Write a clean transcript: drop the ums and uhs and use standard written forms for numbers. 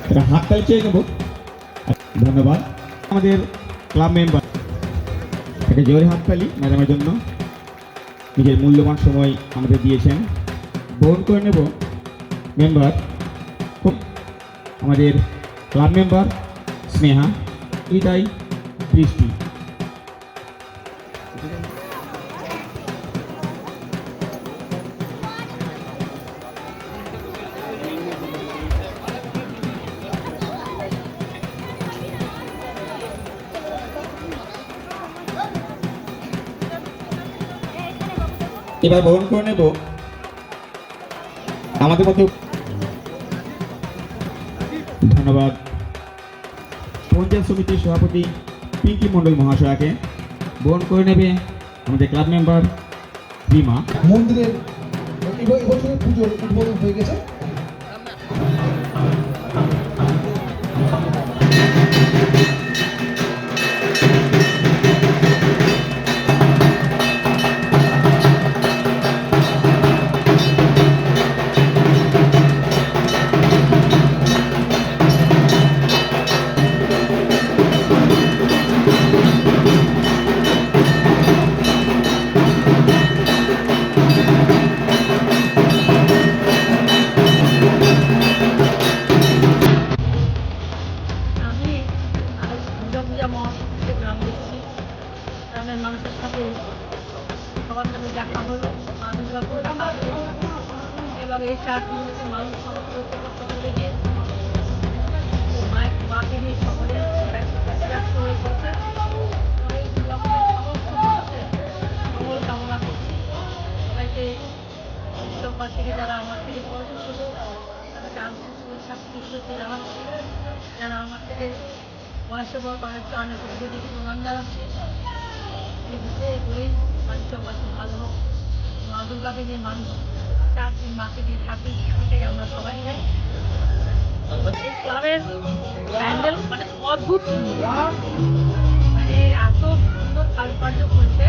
এটা হাততালি চেয়ে নেব। ধন্যবাদ আমাদের ক্লাব মেম্বার, একটা জোরে হাততালি ম্যাডামের জন্য, নিজের মূল্যবান সময় আমাদের দিয়েছেন। বরণ করে নেব মেম্বার, আমাদের ক্লাব মেম্বার স্নেহা, ইতাই, বৃষ্টি। এবার বরণ করে নেব আমাদের মধ্যে। ধন্যবাদ পঞ্চায়েত সমিতির সভাপতি পিঙ্কি মণ্ডল মহাশয়াকে। বরণ করে নেবে আমাদের ক্লাব মেম্বার রিমা। মন্দিরের এবছরের পুজোর উদ্বোধন হয়ে গেছে। গ্রামের মানুষের সাথে সবার সাথে দেখা হলো, এবং এই 4 দিন মানুষ সমস্ত লেগে মাকে নিয়ে সকলে ব্যস্ত হয়ে পড়ছে। সমস্ত মানুষের মঙ্গল কামনা করছি। সবাইকে বিশ্ববাসীকে যারা আমার থেকে বয়স ছিল তাদেরকে আন্তরিক স্বাস্থ্য জানাচ্ছি, যারা আমার থেকে বয়সে বড় কয়েকটা অনেক যদি প্রমাণ জানাচ্ছি। করেই বিশ্ববাসী ভালো হোক, মা দুর্গা দেবীর মানুষ 4 দিন মাকে দিয়ে থাকি, সেটাই আমরা সবাই চাই। এই ক্লাবের প্যান্ডেল মানে অদ্ভুত, মানে এত সুন্দর কারুকার্য করেছে।